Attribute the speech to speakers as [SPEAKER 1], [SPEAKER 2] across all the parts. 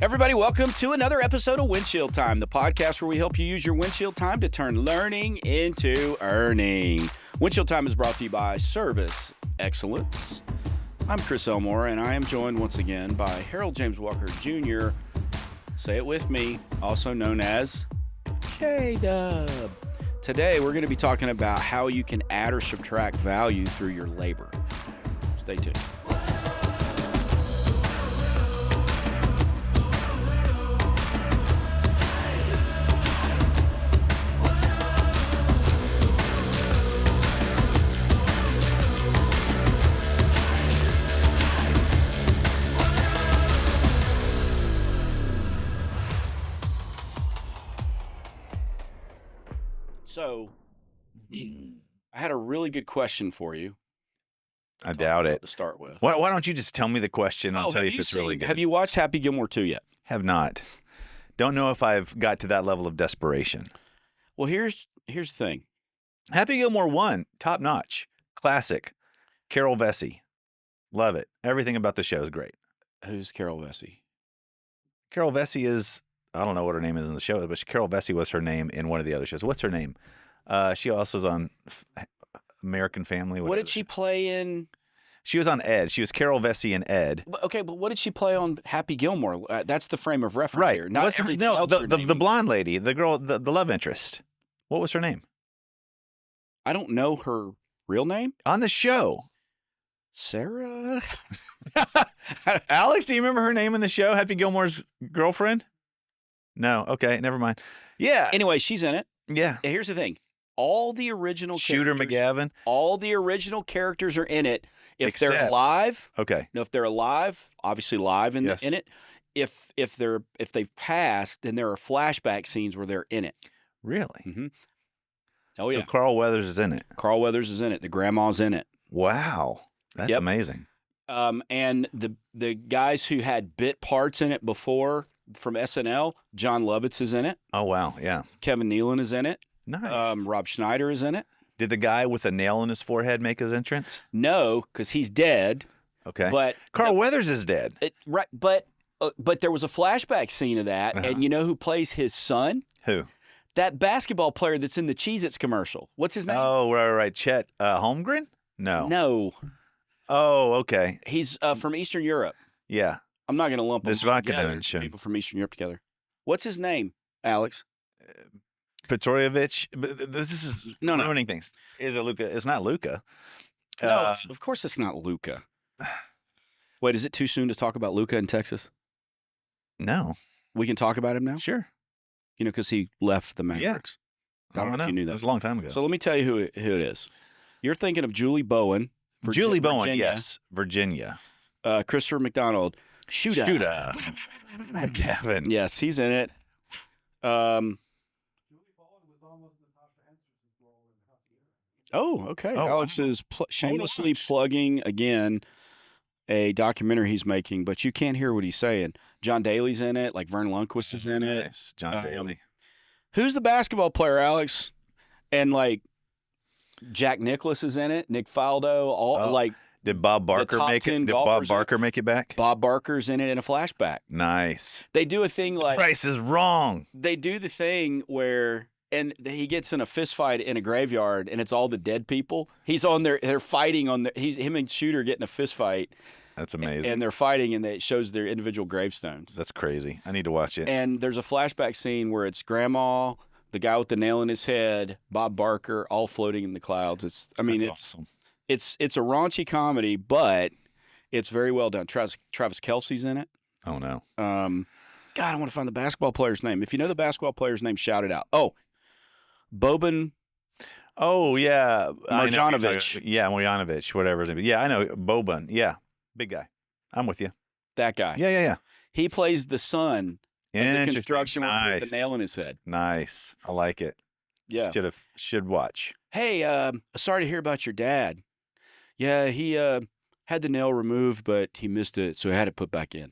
[SPEAKER 1] Everybody, welcome to another episode of Windshield Time, the podcast where we help you use your windshield time to turn learning into earning. Windshield Time is brought to you by Service Excellence. I'm Chris Elmore, and I am joined once again by Harold James Walker Jr., say it with me, also known as J-Dub. Today, we're going to be talking about how you can add or subtract value through your labor. Stay tuned. So, I had a really good question for you.
[SPEAKER 2] I doubt it.
[SPEAKER 1] To start with.
[SPEAKER 2] Why don't you just tell me the question? I'll tell you if it's really good.
[SPEAKER 1] Have you watched Happy Gilmore 2 yet?
[SPEAKER 2] Have not. Don't know if I've got to that level of desperation.
[SPEAKER 1] Well, here's the thing.
[SPEAKER 2] Happy Gilmore 1, top notch, classic. Carol Vesey, love it. Everything about the show is great.
[SPEAKER 1] Who's Carol Vesey?
[SPEAKER 2] Carol Vesey is, I don't know what her name is in the show, but Carol Vesey was her name in one of the other shows. What's her name? She also is on American Family.
[SPEAKER 1] What did she play in?
[SPEAKER 2] She was on Ed. She was Carol Vesey in Ed.
[SPEAKER 1] Okay, but what did she play on Happy Gilmore? That's the frame of reference here. Not everything else.
[SPEAKER 2] The blonde lady, the girl, the love interest. What was her name?
[SPEAKER 1] I don't know her real name.
[SPEAKER 2] On the show.
[SPEAKER 1] Sarah?
[SPEAKER 2] Alex, do you remember her name in the show? Happy Gilmore's girlfriend? No. Okay, never mind. Yeah.
[SPEAKER 1] Anyway, she's in it.
[SPEAKER 2] Yeah.
[SPEAKER 1] Here's the thing. All the original
[SPEAKER 2] Shooter McGavin.
[SPEAKER 1] All the original characters are in it. If they're alive,
[SPEAKER 2] okay.
[SPEAKER 1] No, if they're alive, obviously live in it. If they've passed, then there are flashback scenes where they're in it.
[SPEAKER 2] Really?
[SPEAKER 1] Mm-hmm. Oh
[SPEAKER 2] so
[SPEAKER 1] yeah.
[SPEAKER 2] Carl Weathers is in it.
[SPEAKER 1] Carl Weathers is in it. The grandma's in it.
[SPEAKER 2] Wow, that's amazing.
[SPEAKER 1] And the guys who had bit parts in it before from SNL, John Lovitz is in it.
[SPEAKER 2] Oh wow, yeah.
[SPEAKER 1] Kevin Nealon is in it.
[SPEAKER 2] Nice.
[SPEAKER 1] Rob Schneider is in it.
[SPEAKER 2] Did the guy with a nail in his forehead make his entrance?
[SPEAKER 1] No, because he's dead.
[SPEAKER 2] Okay.
[SPEAKER 1] But
[SPEAKER 2] Carl Weathers is dead.
[SPEAKER 1] Right. But there was a flashback scene of that, and you know who plays his son?
[SPEAKER 2] Who?
[SPEAKER 1] That basketball player that's in the Cheez-Its commercial. What's his name?
[SPEAKER 2] Oh, right. Chet Holmgren? No.
[SPEAKER 1] No.
[SPEAKER 2] Oh, okay.
[SPEAKER 1] He's from Eastern Europe.
[SPEAKER 2] Yeah.
[SPEAKER 1] I'm not going to lump them together,
[SPEAKER 2] together.
[SPEAKER 1] people from Eastern Europe together. What's his name, Alex?
[SPEAKER 2] Petrorovich. This is ruining things. Is it Luka? It's not Luka.
[SPEAKER 1] No, of course it's not Luka. Wait, is it too soon to talk about Luka in Texas?
[SPEAKER 2] No.
[SPEAKER 1] We can talk about him now?
[SPEAKER 2] Sure.
[SPEAKER 1] You know, because he left the Mavericks.
[SPEAKER 2] Yeah. I don't know if you knew that. It was a long time ago.
[SPEAKER 1] So let me tell you who it is. You're thinking of Julie Bowen.
[SPEAKER 2] Julie Bowen, yes. Virginia.
[SPEAKER 1] Christopher McDonald. Shooter.
[SPEAKER 2] Gavin.
[SPEAKER 1] Yes, he's in it. Oh, okay.
[SPEAKER 2] Oh,
[SPEAKER 1] Alex is shamelessly plugging, again, a documentary he's making, but you can't hear what he's saying. John Daly's in it, like Vern Lundquist is in it.
[SPEAKER 2] Nice. John Daly.
[SPEAKER 1] Who's the basketball player, Alex? And, like, Jack Nicklaus is in it, Nick Faldo,
[SPEAKER 2] Did Bob Barker make it? Did Bob Barker make it back?
[SPEAKER 1] Bob Barker's in it in a flashback.
[SPEAKER 2] Nice.
[SPEAKER 1] They do a thing like
[SPEAKER 2] Price is wrong.
[SPEAKER 1] They do the thing where he gets in a fist fight in a graveyard and it's all the dead people. He's on there, they're fighting on him and Shooter get in a fist fight.
[SPEAKER 2] That's amazing.
[SPEAKER 1] And they're fighting and it shows their individual gravestones.
[SPEAKER 2] That's crazy. I need to watch it.
[SPEAKER 1] And there's a flashback scene where it's grandma, the guy with the nail in his head, Bob Barker, all floating in the clouds. It's
[SPEAKER 2] awesome.
[SPEAKER 1] It's a raunchy comedy, but it's very well done. Travis Kelce's in it.
[SPEAKER 2] Oh, no.
[SPEAKER 1] God, I want to find the basketball player's name. If you know the basketball player's name, shout it out. Oh, Boban.
[SPEAKER 2] Oh, yeah.
[SPEAKER 1] Marjanovic.
[SPEAKER 2] Yeah, Marjanovic, whatever his name is. Yeah, I know. Boban. Yeah, big guy. I'm with you.
[SPEAKER 1] That guy.
[SPEAKER 2] Yeah.
[SPEAKER 1] He plays the son of the construction worker with the nail in his head.
[SPEAKER 2] Nice. I like it.
[SPEAKER 1] Yeah.
[SPEAKER 2] Should watch.
[SPEAKER 1] Hey, sorry to hear about your dad. Yeah, he had the nail removed, but he missed it, so he had it put back in.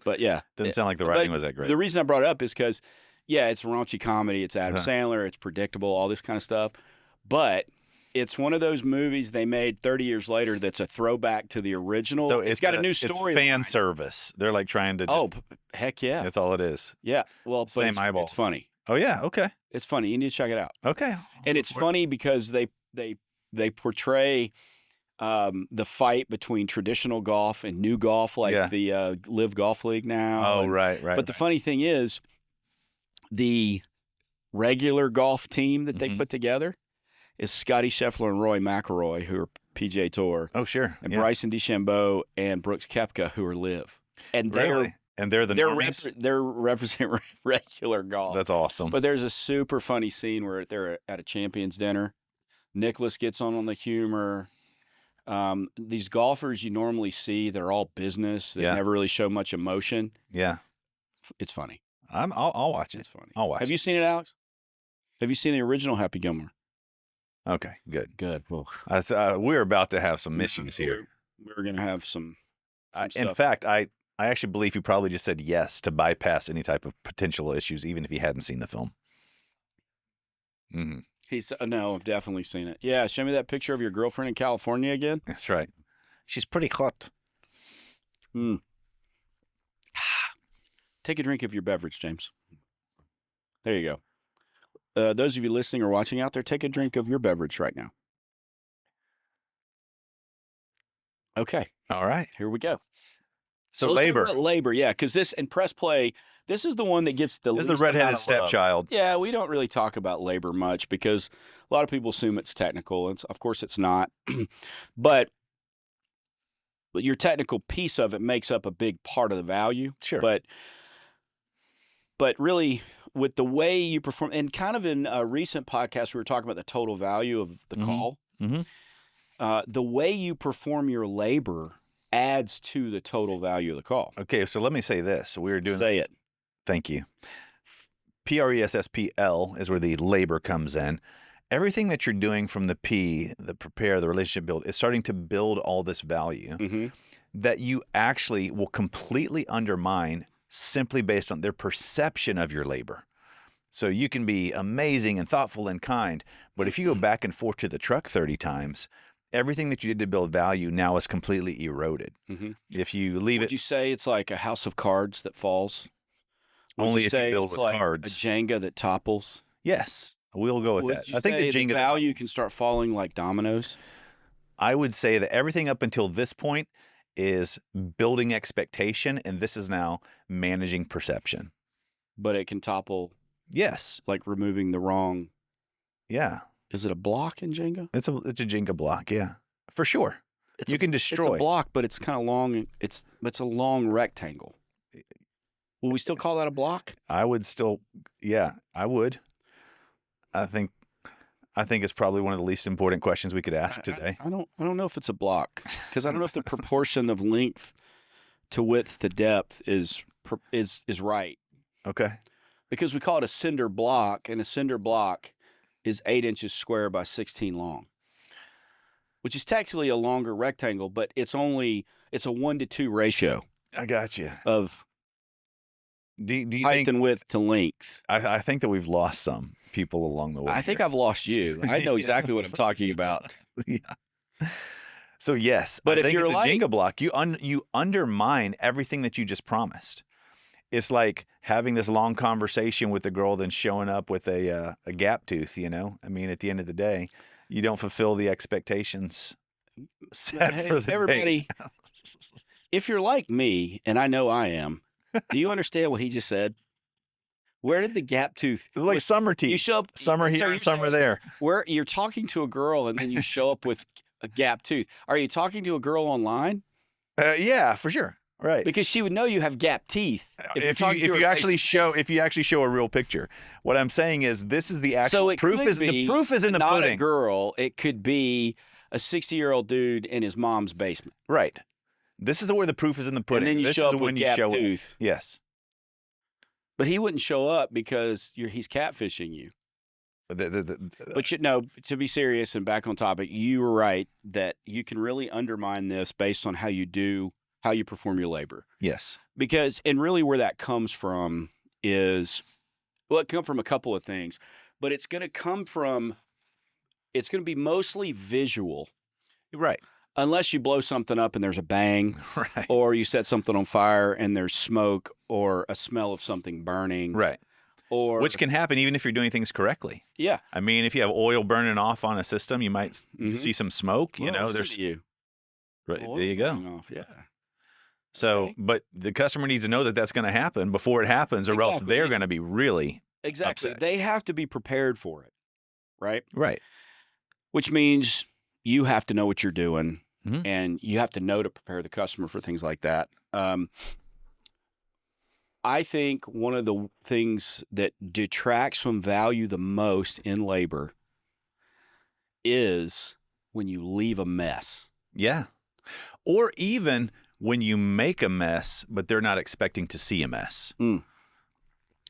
[SPEAKER 1] But yeah.
[SPEAKER 2] Doesn't sound like the writing was that great.
[SPEAKER 1] The reason I brought it up is because, yeah, it's a raunchy comedy. It's Adam Sandler. It's predictable, all this kind of stuff. But it's one of those movies they made 30 years later that's a throwback to the original.
[SPEAKER 2] So
[SPEAKER 1] it's got a new story.
[SPEAKER 2] It's fan service. They're like trying to. Just,
[SPEAKER 1] heck yeah!
[SPEAKER 2] That's all it is.
[SPEAKER 1] Yeah. Well,
[SPEAKER 2] Same eyeball.
[SPEAKER 1] It's funny.
[SPEAKER 2] Oh yeah. Okay.
[SPEAKER 1] It's funny. You need to check it out.
[SPEAKER 2] Okay.
[SPEAKER 1] And it's funny because they portray the fight between traditional golf and new golf, like the Live Golf League now.
[SPEAKER 2] Oh, right.
[SPEAKER 1] But the funny thing is, the regular golf team that they put together is Scotty Scheffler and Roy McIlroy, who are PGA Tour.
[SPEAKER 2] Oh, sure.
[SPEAKER 1] And Bryson DeChambeau and Brooks Koepka, who are Live. And
[SPEAKER 2] they're
[SPEAKER 1] they're represent regular golf.
[SPEAKER 2] That's awesome.
[SPEAKER 1] But there's a super funny scene where they're at a champions dinner. Nicholas gets on the humor. These golfers you normally see, they're all business. They never really show much emotion.
[SPEAKER 2] Yeah.
[SPEAKER 1] It's funny.
[SPEAKER 2] I'll watch it.
[SPEAKER 1] It's funny.
[SPEAKER 2] I'll watch it.
[SPEAKER 1] Have you seen it, Alex? Have you seen the original Happy Gilmore?
[SPEAKER 2] Okay, good.
[SPEAKER 1] Good. Well,
[SPEAKER 2] we're about to have some issues here.
[SPEAKER 1] We're going to have some
[SPEAKER 2] in
[SPEAKER 1] stuff.
[SPEAKER 2] fact, I actually believe he probably just said yes to bypass any type of potential issues, even if he hadn't seen the film. Mm-hmm.
[SPEAKER 1] He's no, I've definitely seen it. Yeah, show me that picture of your girlfriend in California again.
[SPEAKER 2] That's right. She's pretty hot.
[SPEAKER 1] Take a drink of your beverage, James. There you go. Those of you listening or watching out there, take a drink of your beverage right now. Okay.
[SPEAKER 2] All right.
[SPEAKER 1] Here we go.
[SPEAKER 2] So
[SPEAKER 1] labor, yeah, because this and press play, this is the one that gets the
[SPEAKER 2] least. This is the redheaded stepchild.
[SPEAKER 1] Yeah, we don't really talk about labor much because a lot of people assume it's technical. Of course, it's not. But your technical piece of it makes up a big part of the value.
[SPEAKER 2] Sure.
[SPEAKER 1] But really, with the way you perform, and kind of in a recent podcast, we were talking about the total value of the call. Mm-hmm. The way you perform your labor adds to the total value of the call.
[SPEAKER 2] Okay, so let me say this. We were doing.
[SPEAKER 1] Say it.
[SPEAKER 2] Thank you. PRESSPL is where the labor comes in. Everything that you're doing from the P, the prepare, the relationship build, is starting to build all this value that you actually will completely undermine simply based on their perception of your labor. So you can be amazing and thoughtful and kind, but if you go back and forth to the truck 30 times, everything that you did to build value now is completely eroded. If you leave
[SPEAKER 1] Would you say it's like a house of cards that falls?
[SPEAKER 2] Only if you build with
[SPEAKER 1] like
[SPEAKER 2] cards.
[SPEAKER 1] A Jenga that topples?
[SPEAKER 2] Yes, we'll go with that. I think the Jenga
[SPEAKER 1] value can start falling like dominoes.
[SPEAKER 2] I would say that everything up until this point is building expectation, and this is now managing perception.
[SPEAKER 1] But it can topple.
[SPEAKER 2] Yes,
[SPEAKER 1] like removing the wrong.
[SPEAKER 2] Yeah.
[SPEAKER 1] Is it a block in Jenga?
[SPEAKER 2] It's a Jenga block, yeah, for sure. You can destroy.
[SPEAKER 1] It's a block, but it's kind of long. It's a long rectangle. Will we still call that a block?
[SPEAKER 2] I would still, yeah, I would. I think it's probably one of the least important questions we could ask today.
[SPEAKER 1] I don't know if it's a block because I don't know if the proportion of length to width to depth is right.
[SPEAKER 2] Okay.
[SPEAKER 1] Because we call it a cinder block, and a cinder block is 8 inches square by 16 long, which is technically a longer rectangle, but it's a 1-to-2 ratio.
[SPEAKER 2] I got you.
[SPEAKER 1] Of
[SPEAKER 2] do you
[SPEAKER 1] height
[SPEAKER 2] think,
[SPEAKER 1] and width to length.
[SPEAKER 2] I think that we've lost some people along the way.
[SPEAKER 1] I think I've lost you. I know exactly what I'm talking about.
[SPEAKER 2] Yeah. So yes,
[SPEAKER 1] but
[SPEAKER 2] I
[SPEAKER 1] if
[SPEAKER 2] think
[SPEAKER 1] you're
[SPEAKER 2] it's
[SPEAKER 1] like
[SPEAKER 2] a Jenga block, you undermine everything that you just promised. It's like having this long conversation with the girl, then showing up with a gap tooth. You know, I mean, at the end of the day, you don't fulfill the expectations set for the
[SPEAKER 1] everybody.
[SPEAKER 2] day.
[SPEAKER 1] If you're like me, and I know I am, do you understand what he just said? Where did the gap tooth?
[SPEAKER 2] It's like summer teeth.
[SPEAKER 1] You show up
[SPEAKER 2] summer here, and summer there.
[SPEAKER 1] Where you're talking to a girl, and then you show up with a gap tooth. Are you talking to a girl online?
[SPEAKER 2] Yeah, for sure. Right.
[SPEAKER 1] Because she would know you have gap teeth
[SPEAKER 2] if you actually show a real picture. What I'm saying is this is the actual proof is the proof is in the
[SPEAKER 1] not
[SPEAKER 2] pudding.
[SPEAKER 1] A girl, it could be a 60-year-old dude in his mom's basement.
[SPEAKER 2] Right. This is where the proof is in the pudding.
[SPEAKER 1] And then you show up with gap tooth.
[SPEAKER 2] Yes.
[SPEAKER 1] But he wouldn't show up because he's catfishing you. But to be serious and back on topic, you were right that you can really undermine this based on how you perform your labor.
[SPEAKER 2] Yes.
[SPEAKER 1] Because, and really where that comes from is, well, it comes from a couple of things, but it's going to come from, it's going to be mostly visual.
[SPEAKER 2] Right.
[SPEAKER 1] Unless you blow something up and there's a bang,
[SPEAKER 2] Right.
[SPEAKER 1] or you set something on fire and there's smoke or a smell of something burning.
[SPEAKER 2] Right.
[SPEAKER 1] Or
[SPEAKER 2] Which can happen even if you're doing things correctly.
[SPEAKER 1] Yeah.
[SPEAKER 2] I mean, if you have oil burning off on a system, you might see some smoke. You know, there's
[SPEAKER 1] you.
[SPEAKER 2] Right,
[SPEAKER 1] Oil
[SPEAKER 2] there you go.
[SPEAKER 1] burning off, yeah.
[SPEAKER 2] So,
[SPEAKER 1] Okay.
[SPEAKER 2] but the customer needs to know that that's going to happen before it happens, or else
[SPEAKER 1] Exactly.
[SPEAKER 2] they're going to be really
[SPEAKER 1] Exactly.
[SPEAKER 2] upset.
[SPEAKER 1] They have to be prepared for it, right?
[SPEAKER 2] Right.
[SPEAKER 1] Which means you have to know what you're doing,
[SPEAKER 2] Mhm.
[SPEAKER 1] and you have to know to prepare the customer for things like that. I think one of the things that detracts from value the most in labor is when you leave a mess.
[SPEAKER 2] Yeah. Or even when you make a mess, but they're not expecting to see a mess.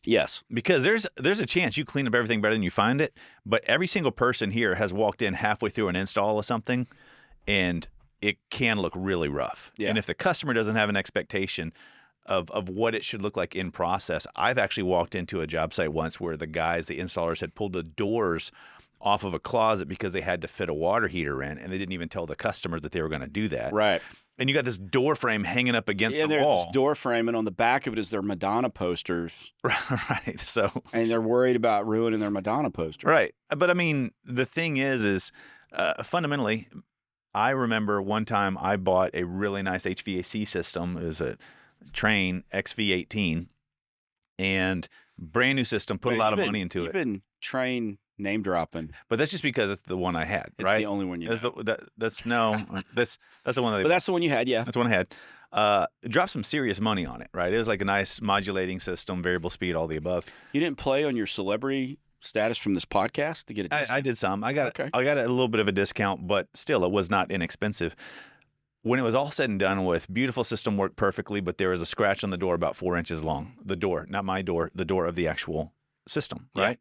[SPEAKER 1] Yes.
[SPEAKER 2] Because there's a chance you clean up everything better than you find it, but every single person here has walked in halfway through an install of something, and it can look really rough.
[SPEAKER 1] Yeah.
[SPEAKER 2] And if the customer doesn't have an expectation of what it should look like in process, I've actually walked into a job site once where the installers had pulled the doors off of a closet because they had to fit a water heater in, and they didn't even tell the customer that they were going to do that.
[SPEAKER 1] Right.
[SPEAKER 2] And you got this door frame hanging up against the
[SPEAKER 1] there's
[SPEAKER 2] wall.
[SPEAKER 1] this door frame, and on the back of it is their Madonna posters,
[SPEAKER 2] Right. So,
[SPEAKER 1] and they're worried about ruining their Madonna poster.
[SPEAKER 2] right. But I mean, the thing is fundamentally, I remember one time I bought a really nice HVAC system. It was a Train XV18, and brand new system, put a lot of money into
[SPEAKER 1] You've
[SPEAKER 2] it.
[SPEAKER 1] been Train name dropping.
[SPEAKER 2] But that's just because it's the one I had,
[SPEAKER 1] It's
[SPEAKER 2] right?
[SPEAKER 1] the only one you
[SPEAKER 2] That's
[SPEAKER 1] know.
[SPEAKER 2] that's the one that
[SPEAKER 1] But that's the one you had, yeah.
[SPEAKER 2] that's the one I had. Dropped some serious money on it, right? It was like a nice modulating system, variable speed, all the above.
[SPEAKER 1] You didn't play on your celebrity status from this podcast to get a discount?
[SPEAKER 2] I did some. I got
[SPEAKER 1] Okay.
[SPEAKER 2] I got a little bit of a discount, but still, it was not inexpensive. When it was all said and done with, beautiful system, worked perfectly, but there was a scratch on the door about 4 inches long. The door, not my door, the door of the actual system,
[SPEAKER 1] Yeah.
[SPEAKER 2] right?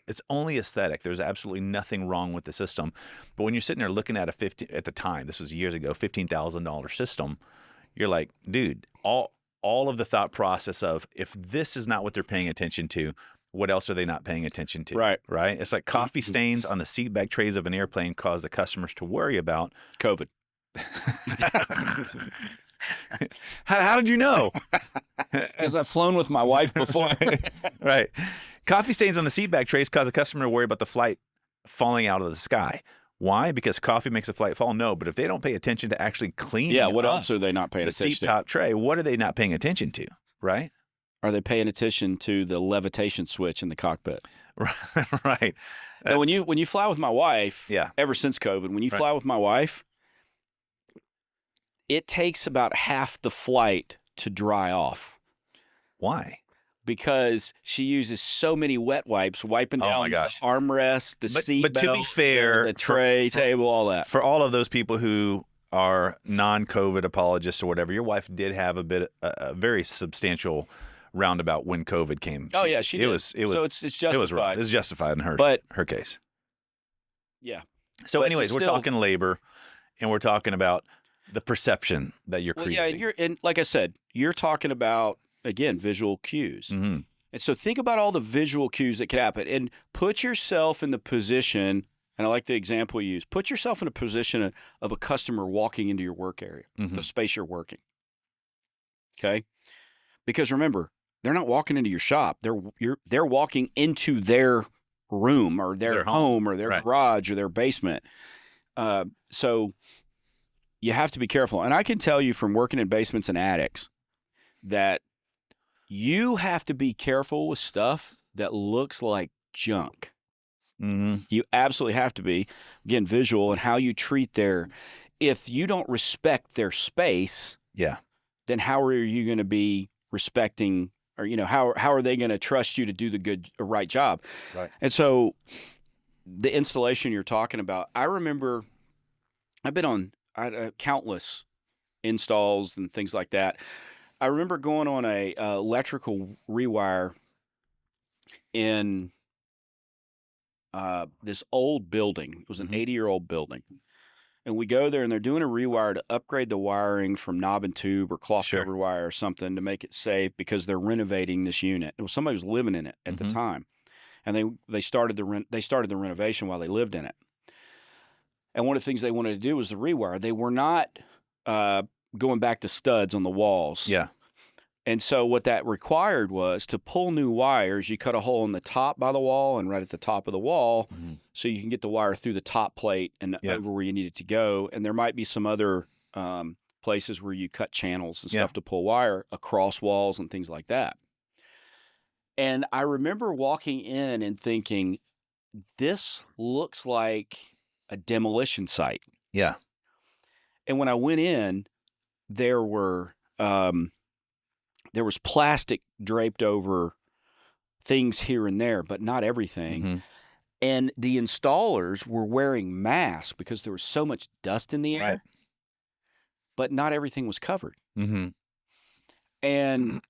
[SPEAKER 2] It's only aesthetic. There's absolutely nothing wrong with the system. But when you're sitting there looking at at the time, this was years ago, $15,000 system, you're like, dude, all of the thought process of, if this is not what they're paying attention to, what else are they not paying attention to?
[SPEAKER 1] Right.
[SPEAKER 2] Right? It's like coffee stains on the seat back trays of an airplane cause the customers to worry about.
[SPEAKER 1] COVID.
[SPEAKER 2] How did you know?
[SPEAKER 1] Because I've flown with my wife before.
[SPEAKER 2] Right. Coffee stains on the seat back trays cause a customer to worry about the flight falling out of the sky. Why? Because coffee makes a flight fall? No, but if they don't pay attention to actually cleaning
[SPEAKER 1] Yeah, what
[SPEAKER 2] up
[SPEAKER 1] else are they not paying
[SPEAKER 2] the
[SPEAKER 1] attention
[SPEAKER 2] seat
[SPEAKER 1] to?
[SPEAKER 2] top tray, what are they not paying attention to? Right?
[SPEAKER 1] Are they paying attention to the levitation switch in the cockpit?
[SPEAKER 2] Right.
[SPEAKER 1] And when you fly with my wife,
[SPEAKER 2] Yeah.
[SPEAKER 1] ever since COVID, when you
[SPEAKER 2] Right.
[SPEAKER 1] fly with my wife, it takes about half the flight to dry off
[SPEAKER 2] Why?
[SPEAKER 1] because she uses so many wet wipes, wiping
[SPEAKER 2] Oh,
[SPEAKER 1] down
[SPEAKER 2] my gosh.
[SPEAKER 1] the armrest, the seat
[SPEAKER 2] but to be
[SPEAKER 1] belt,
[SPEAKER 2] fair,
[SPEAKER 1] the tray table, all that.
[SPEAKER 2] For all of those people who are non-COVID apologists or whatever, your wife did have a very substantial roundabout when COVID came.
[SPEAKER 1] Oh yeah, she did.
[SPEAKER 2] It was
[SPEAKER 1] so it's justified.
[SPEAKER 2] it was right. It was justified in her case.
[SPEAKER 1] Yeah.
[SPEAKER 2] So,
[SPEAKER 1] But
[SPEAKER 2] anyways, we're
[SPEAKER 1] still-
[SPEAKER 2] talking labor, and we're talking about the perception that you're
[SPEAKER 1] Well,
[SPEAKER 2] creating.
[SPEAKER 1] yeah, and like I said, you're talking about, again, visual cues.
[SPEAKER 2] Mm-hmm.
[SPEAKER 1] And so think about all the visual cues that could happen and put yourself in the position, and I like the example you use, put yourself in a position of a customer walking into your work area,
[SPEAKER 2] Mhm.
[SPEAKER 1] the space you're working. Okay? Because remember, they're not walking into your shop. They're walking into their room or their home or their
[SPEAKER 2] Right.
[SPEAKER 1] garage or their basement. So you have to be careful. And I can tell you from working in basements and attics that you have to be careful with stuff that looks like junk.
[SPEAKER 2] Mm-hmm.
[SPEAKER 1] You absolutely have to be, again, visual and how you treat if you don't respect their space,
[SPEAKER 2] Yeah.
[SPEAKER 1] then how are you going to be respecting, or, how are they going to trust you to do the good or right job?
[SPEAKER 2] Right.
[SPEAKER 1] And so the installation you're talking about, I remember I've been on countless installs and things like that. I remember going on a electrical rewire in this old building. It was an 80-year-old building. And we go there, and they're doing a rewire to upgrade the wiring from knob and tube or cloth
[SPEAKER 2] Sure.
[SPEAKER 1] covered wire or something to make it safe because they're renovating this unit. Somebody was living in it at the
[SPEAKER 2] Mhm.
[SPEAKER 1] time, and they started the renovation while they lived in it. And one of the things they wanted to do was the rewire. They were not going back to studs on the walls.
[SPEAKER 2] Yeah.
[SPEAKER 1] And so what that required was to pull new wires, you cut a hole in the top by the wall and right at the top of the wall so you can get the wire through the top plate and over where you need it to go. And there might be some other places where you cut channels and stuff to pull wire across walls and things like that. And I remember walking in and thinking, this looks like a demolition site.
[SPEAKER 2] Yeah.
[SPEAKER 1] And when I went in, there was plastic draped over things here and there, but not everything. And the installers were wearing masks because there was so much dust in the air, but not everything was covered. And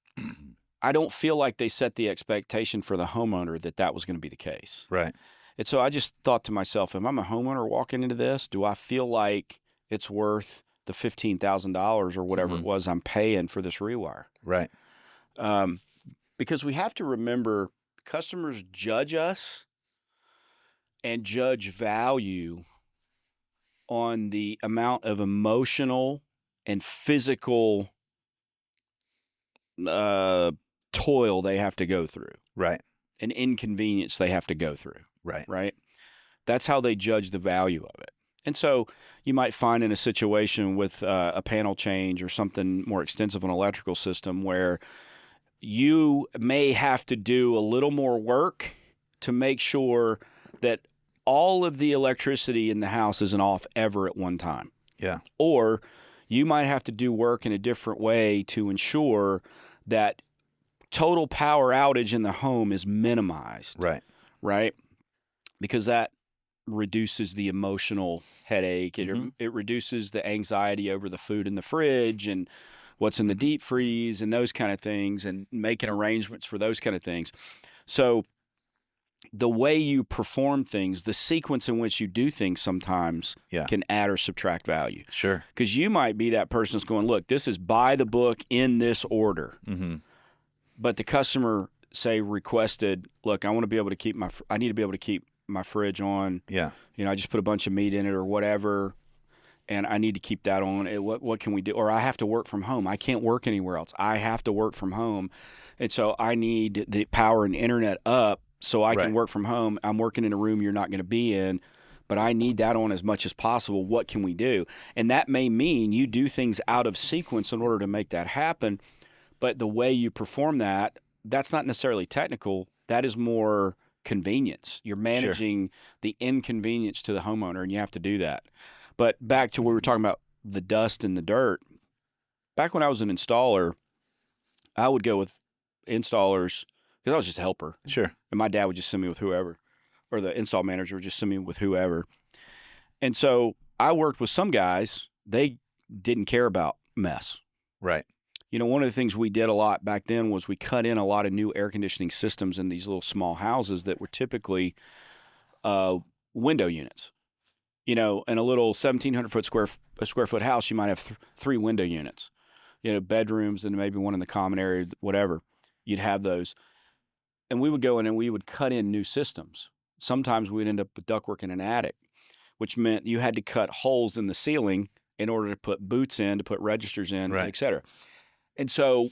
[SPEAKER 1] I don't feel like they set the expectation for the homeowner that that was going to be the case.
[SPEAKER 2] Right.
[SPEAKER 1] And so I just thought to myself, if I'm a homeowner walking into this, do I feel like it's worth the $15,000 or whatever it was I'm paying for this rewire?
[SPEAKER 2] Right.
[SPEAKER 1] Because we have to remember customers judge us and judge value on the amount of emotional and physical toil they have to go through.
[SPEAKER 2] Right.
[SPEAKER 1] An inconvenience they have to go through.
[SPEAKER 2] Right.
[SPEAKER 1] Right. That's how they judge the value of it. And so you might find in a situation with a panel change or something more extensive, an electrical system, where you may have to do a little more work to make sure that all of the electricity in the house isn't off ever at one time.
[SPEAKER 2] Yeah.
[SPEAKER 1] Or you might have to do work in a different way to ensure that total power outage in the home is minimized.
[SPEAKER 2] Right.
[SPEAKER 1] Right? Because that reduces the emotional headache. It reduces the anxiety over the food in the fridge and what's in the deep freeze and those kind of things, and making arrangements for those kind of things. So the way you perform things, the sequence in which you do things sometimes can add or subtract value.
[SPEAKER 2] Sure.
[SPEAKER 1] Because you might be that person that's going, look, this is by the book in this order. But the customer, say, requested, look, I want to be able to keep I need to be able to keep my fridge on.
[SPEAKER 2] Yeah.
[SPEAKER 1] You know, I just put a bunch of meat in it or whatever, and I need to keep that on. What can we do? Or I have to work from home. I can't work anywhere else. I have to work from home. And so I need the power and internet up so I can work from home. I'm working in a room you're not going to be in, but I need that on as much as possible. What can we do? And that may mean you do things out of sequence in order to make that happen, but the way you perform that, that's not necessarily technical. That is more convenience. You're managing the inconvenience to the homeowner, and you have to do that. But back to what we were talking about, the dust and the dirt. Back when I was an installer, I would go with installers because I was just a helper.
[SPEAKER 2] Sure.
[SPEAKER 1] And my dad would just send me with whoever, or the install manager would just send me with whoever. And so I worked with some guys, they didn't care about mess.
[SPEAKER 2] Right.
[SPEAKER 1] You know, one of the things we did a lot back then was we cut in a lot of new air conditioning systems in these little small houses that were typically window units. You know, in a little 1,700 square foot house, you might have 3 window units. You know, bedrooms and maybe one in the common area, whatever. You'd have those. And we would go in and we would cut in new systems. Sometimes we'd end up with ductwork in an attic, which meant you had to cut holes in the ceiling in order to put boots in, to put registers in, et cetera. And so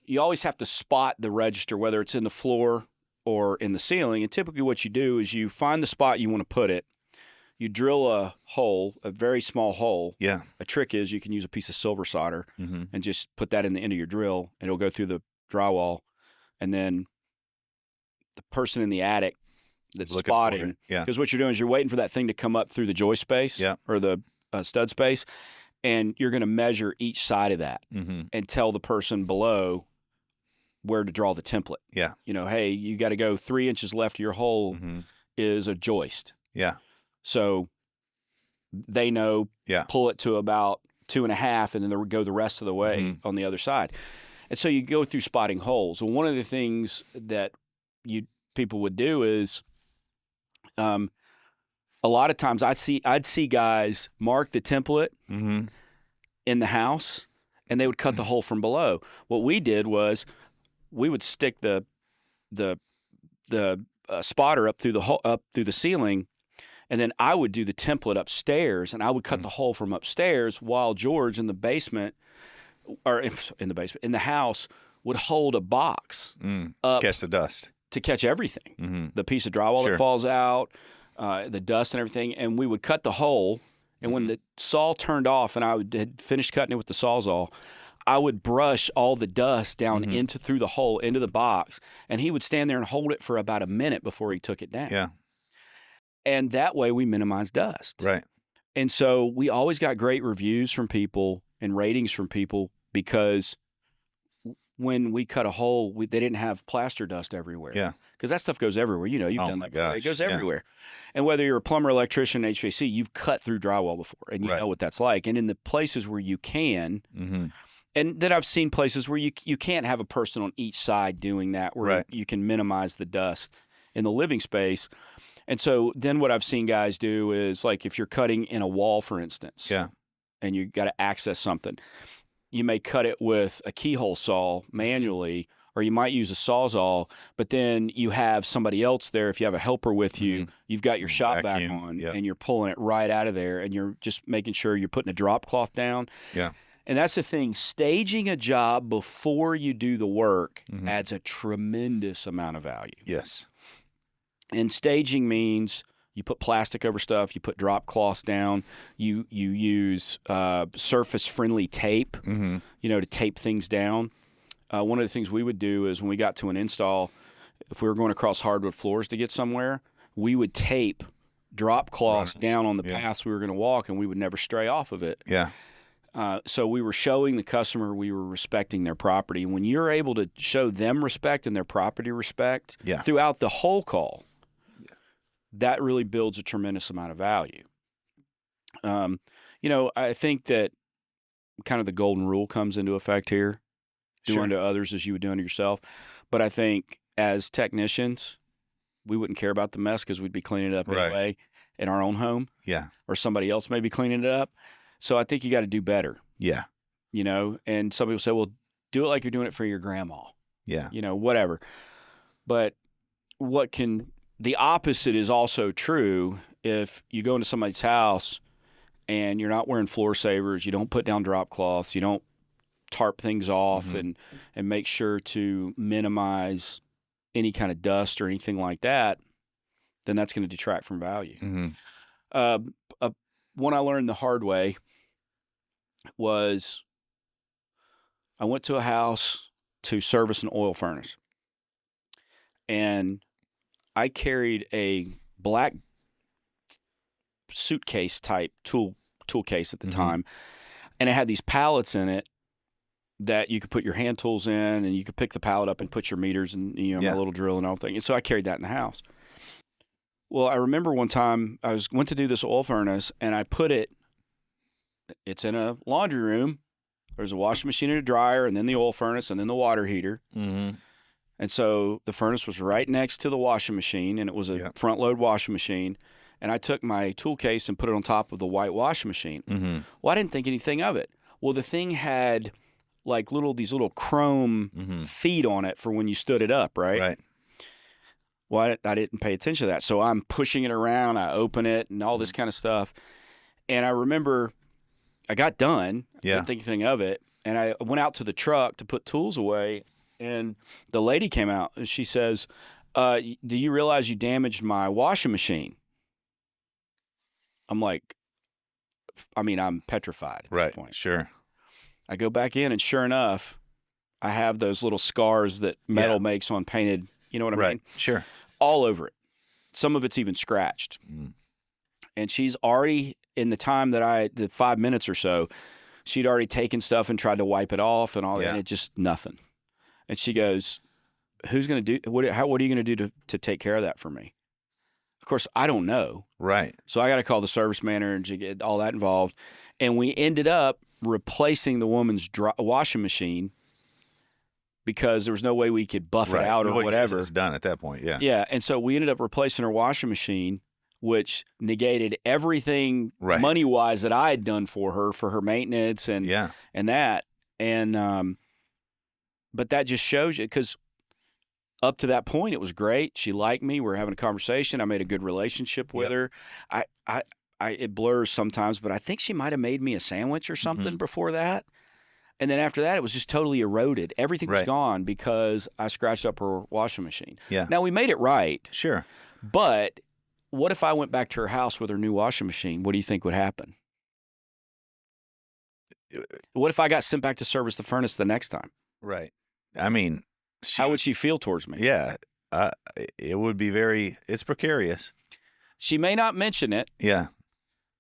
[SPEAKER 1] you always have to spot the register, whether it's in the floor or in the ceiling. And typically what you do is you find the spot you want to put it. You drill a hole, a very small hole.
[SPEAKER 2] Yeah.
[SPEAKER 1] A trick is you can use a piece of silver solder and just put that in the end of your drill, and it'll go through the drywall. And then the person in the attic that's spotting, because what you're doing is you're waiting for that thing to come up through the joist space or the stud space, and you're going to measure each side of that and tell the person below where to draw the template.
[SPEAKER 2] Yeah.
[SPEAKER 1] You know, hey, you got to go 3 inches left of your hole is a joist.
[SPEAKER 2] Yeah.
[SPEAKER 1] So they know, pull it to about 2.5, and then they'll go the rest of the way on the other side. And so you go through spotting holes. And one of the things that people would do is a lot of times I'd see guys mark the template in the house, and they would cut the hole from below. What we did was we would stick the spotter up through the ceiling, And then I would do the template upstairs, and I would cut the hole from upstairs while George in the basement, or in the house, would hold a box up
[SPEAKER 2] catch the dust.
[SPEAKER 1] To catch everything. The piece of drywall that falls out, the dust and everything. And we would cut the hole, and when the saw turned off and had finished cutting it with the Sawzall, I would brush all the dust down through the hole into the box, and he would stand there and hold it for about a minute before he took it down.
[SPEAKER 2] Yeah.
[SPEAKER 1] And that way we minimize dust.
[SPEAKER 2] Right.
[SPEAKER 1] And so we always got great reviews from people and ratings from people because when we cut a hole, they didn't have plaster dust everywhere.
[SPEAKER 2] Yeah.
[SPEAKER 1] Because that stuff goes everywhere. You know, you've done that before.
[SPEAKER 2] Gosh.
[SPEAKER 1] It goes everywhere. And whether you're a plumber, electrician, HVAC, you've cut through drywall before, and you know what that's like. And in the places where you can, and then I've seen places where you can't have a person on each side doing that, where you can minimize the dust in the living space. And so then what I've seen guys do is, like, if you're cutting in a wall, for instance, and you got to access something, you may cut it with a keyhole saw manually, or you might use a Sawzall, but then you have somebody else there. If you have a helper with you, you've got your shop vac on, and you're pulling it right out of there, and you're just making sure you're putting a drop cloth down.
[SPEAKER 2] Yeah.
[SPEAKER 1] And that's the thing. Staging a job before you do the work adds a tremendous amount of value.
[SPEAKER 2] Yes.
[SPEAKER 1] And staging means you put plastic over stuff, you put drop cloths down, you use surface-friendly tape, to tape things down. One of the things we would do is, when we got to an install, if we were going across hardwood floors to get somewhere, we would tape drop cloths down on the paths we were going to walk, and we would never stray off of it.
[SPEAKER 2] Yeah.
[SPEAKER 1] So we were showing the customer we were respecting their property. When you're able to show them respect and their property respect throughout the whole call, that really builds a tremendous amount of value. I think that kind of the golden rule comes into effect here. Do unto others as you would do unto yourself. But I think as technicians, we wouldn't care about the mess because we'd be cleaning it up anyway in our own home. Yeah. Or somebody else may be cleaning it up. So I think you got to do better. Yeah. And some people say, well, do it like you're doing it for your grandma. Yeah. Whatever. But the opposite is also true. If you go into somebody's house and you're not wearing floor savers, you don't put down drop cloths, you don't tarp things off and make sure to minimize any kind of dust or anything like that, then that's going to detract from value. One I learned the hard way was I went to a house to service an oil furnace, and I carried a black suitcase type tool case at the time, and it had these pallets in it that you could put your hand tools in, and you could pick the pallet up and put your meters and my little drill and everything. And so I carried that in the house. Well, I remember one time I went to do this oil furnace, and I put it's in a laundry room. There's a washing machine and a dryer, and then the oil furnace, and then the water heater. And so the furnace was right next to the washing machine, and it was a front load washing machine. And I took my tool case and put it on top of the white washing machine. Well, I didn't think anything of it. Well, the thing had like these little chrome feet on it for when you stood it up, right? Right. Well, I didn't pay attention to that. So I'm pushing it around, I open it, and all this kind of stuff. And I remember I got done, didn't think anything of it, and I went out to the truck to put tools away, and the lady came out, and she says, do you realize you damaged my washing machine? I'm like, I'm petrified at that point. Sure. I go back in, and sure enough, I have those little scars that metal makes on painted, you know what I mean? Sure. All over it. Some of it's even scratched. And she's already, in the time that the 5 minutes or so, she'd already taken stuff and tried to wipe it off and all that, and it just nothing. And she goes, who's going to do, what are you going to do to take care of that for me? Of course, I don't know. Right. So I got to call the service manager and get all that involved. And we ended up replacing the woman's washing machine because there was no way we could buff it out or whatever. It's done at that point, Yeah, and so we ended up replacing her washing machine, which negated everything money-wise that I had done for her maintenance and that. And but that just shows you, because up to that point, it was great. She liked me. We were having a conversation. I made a good relationship with her. It blurs sometimes, but I think she might have made me a sandwich or something before that. And then after that, it was just totally eroded. Everything was gone because I scratched up her washing machine.
[SPEAKER 2] Yeah.
[SPEAKER 1] Now, we made it right.
[SPEAKER 2] Sure.
[SPEAKER 1] But what if I went back to her house with her new washing machine? What do you think would happen? What if I got sent back to service the furnace the next time?
[SPEAKER 2] Right. I mean,
[SPEAKER 1] how would she feel towards me?
[SPEAKER 2] Yeah. It would be it's precarious.
[SPEAKER 1] She may not mention it.
[SPEAKER 2] Yeah.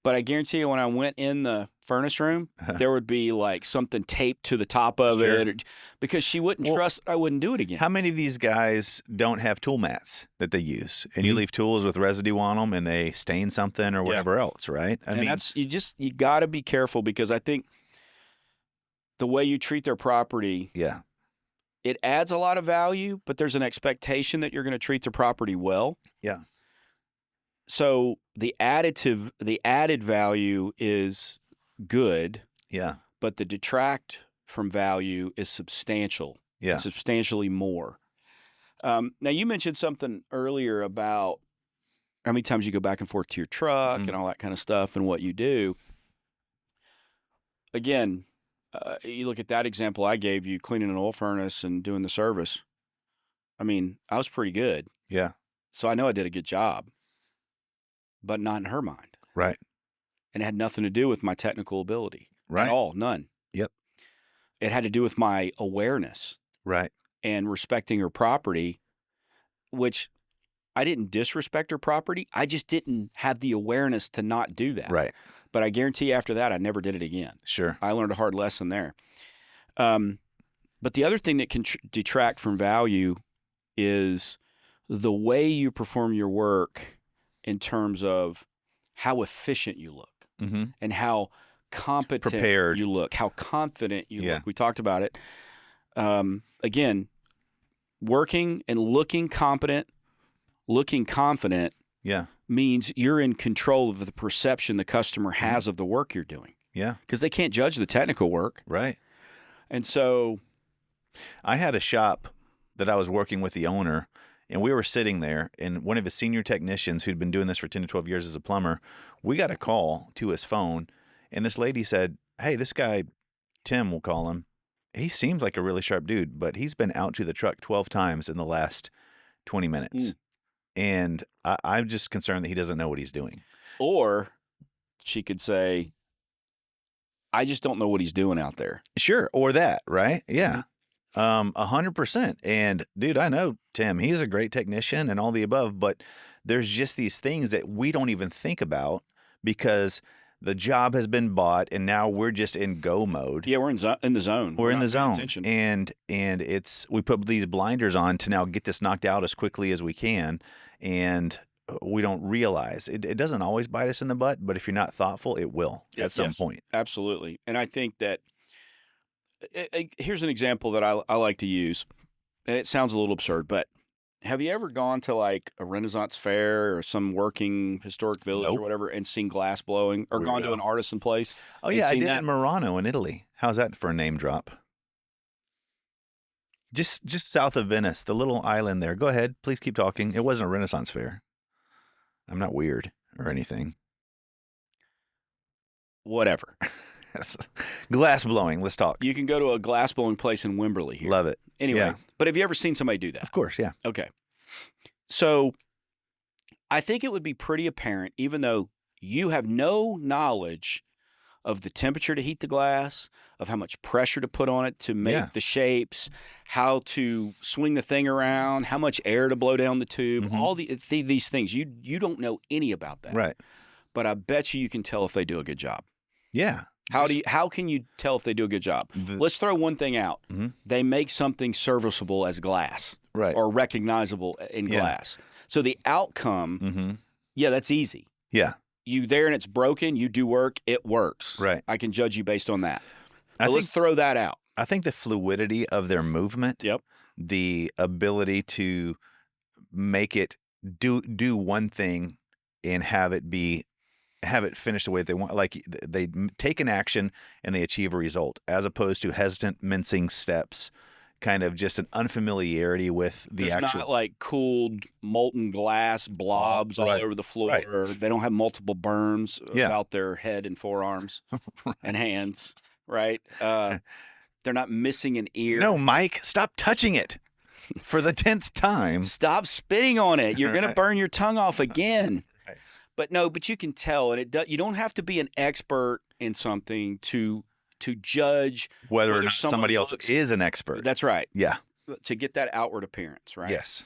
[SPEAKER 1] But I guarantee you when I went in the furnace room, there would be like something taped to the top of it because she wouldn't trust I wouldn't do it again.
[SPEAKER 2] How many of these guys don't have tool mats that they use? And you leave tools with residue on them and they stain something or whatever else, right? I mean,
[SPEAKER 1] you got to be careful because I think the way you treat their property, it adds a lot of value, but there's an expectation that you're going to treat the property well.
[SPEAKER 2] Yeah.
[SPEAKER 1] So the added value is good.
[SPEAKER 2] Yeah.
[SPEAKER 1] But the detract from value is substantial.
[SPEAKER 2] Yeah.
[SPEAKER 1] Substantially more. Now you mentioned something earlier about how many times you go back and forth to your truck and all that kind of stuff and what you do. Again, you look at that example I gave you, cleaning an oil furnace and doing the service. I mean, I was pretty good.
[SPEAKER 2] Yeah.
[SPEAKER 1] So I know I did a good job. But not in her mind.
[SPEAKER 2] Right.
[SPEAKER 1] And it had nothing to do with my technical ability.
[SPEAKER 2] Right.
[SPEAKER 1] At all. None.
[SPEAKER 2] Yep.
[SPEAKER 1] It had to do with my awareness.
[SPEAKER 2] Right.
[SPEAKER 1] And respecting her property, which I didn't disrespect her property. I just didn't have the awareness to not do that.
[SPEAKER 2] Right.
[SPEAKER 1] But I guarantee after that, I never did it again.
[SPEAKER 2] Sure.
[SPEAKER 1] I learned a hard lesson there. But the other thing that can detract from value is the way you perform your work in terms of how efficient you look and how competent you look, how confident you look. We talked about it. Again, working and looking competent, looking confident means you're in control of the perception the customer has of the work you're doing.
[SPEAKER 2] Yeah.
[SPEAKER 1] Because they can't judge the technical work.
[SPEAKER 2] Right.
[SPEAKER 1] And so
[SPEAKER 2] I had a shop that I was working with the owner. And we were sitting there, and one of his senior technicians who'd been doing this for 10 to 12 years as a plumber, we got a call to his phone, and this lady said, "Hey, this guy, Tim, we'll call him, he seems like a really sharp dude, but he's been out to the truck 12 times in the last 20 minutes. And I'm just concerned that he doesn't know what he's doing."
[SPEAKER 1] Or she could say, "I just don't know what he's doing out there."
[SPEAKER 2] Sure. Or that, right? Yeah. 100%. And dude, I know Tim, he's a great technician and all the above, but there's just these things that we don't even think about because the job has been bought and now we're just in go mode.
[SPEAKER 1] Yeah, we're in the zone.
[SPEAKER 2] We're in the zone. And we put these blinders on to now get this knocked out as quickly as we can. And we don't realize it doesn't always bite us in the butt, but if you're not thoughtful, it will at some point.
[SPEAKER 1] Absolutely. And I think that here's an example that I like to use, and it sounds a little absurd, but have you ever gone to like a Renaissance fair or some working historic village or whatever and seen glass blowing or gone to an artisan place?
[SPEAKER 2] Oh, yeah, I did in Murano in Italy. How's that for a name drop? Just south of Venice, the little island there. Go ahead. Please keep talking. It wasn't a Renaissance fair. I'm not weird or anything.
[SPEAKER 1] Whatever.
[SPEAKER 2] Glass blowing. Let's talk.
[SPEAKER 1] You can go to a glass blowing place in Wimberley here.
[SPEAKER 2] Love it.
[SPEAKER 1] Anyway, but have you ever seen somebody do that?
[SPEAKER 2] Of course, yeah.
[SPEAKER 1] Okay. So I think it would be pretty apparent, even though you have no knowledge of the temperature to heat the glass, of how much pressure to put on it to make the shapes, how to swing the thing around, how much air to blow down the tube, all these things. You don't know any about that.
[SPEAKER 2] Right.
[SPEAKER 1] But I bet you can tell if they do a good job.
[SPEAKER 2] Yeah.
[SPEAKER 1] How can you tell if they do a good job? Let's throw one thing out. They make something serviceable as glass,
[SPEAKER 2] right,
[SPEAKER 1] or recognizable in glass. So the outcome, that's easy.
[SPEAKER 2] Yeah.
[SPEAKER 1] You there and it's broken, you do work, it works.
[SPEAKER 2] Right.
[SPEAKER 1] I can judge you based on that. Let's throw that out.
[SPEAKER 2] I think the fluidity of their movement, the ability to make it do one thing and have it finish the way they want. Like they take an action and they achieve a result, as opposed to hesitant, mincing steps, kind of just an unfamiliarity with the
[SPEAKER 1] There's
[SPEAKER 2] actual.
[SPEAKER 1] not like cooled molten glass blobs all
[SPEAKER 2] right,
[SPEAKER 1] over the floor.
[SPEAKER 2] right.
[SPEAKER 1] They don't have multiple berms
[SPEAKER 2] Yeah.
[SPEAKER 1] about their head and forearms and hands, right? They're not missing an ear.
[SPEAKER 2] No, Mike, stop touching it for the 10th time.
[SPEAKER 1] Stop spitting on it. You're going to
[SPEAKER 2] Right.
[SPEAKER 1] burn your tongue off again.
[SPEAKER 2] Right.
[SPEAKER 1] But you can tell, and you don't have to be an expert in something to judge
[SPEAKER 2] Whether or
[SPEAKER 1] whether
[SPEAKER 2] not
[SPEAKER 1] someone
[SPEAKER 2] somebody else
[SPEAKER 1] looks-
[SPEAKER 2] is an expert.
[SPEAKER 1] That's right.
[SPEAKER 2] Yeah.
[SPEAKER 1] To get that outward appearance, right?
[SPEAKER 2] Yes.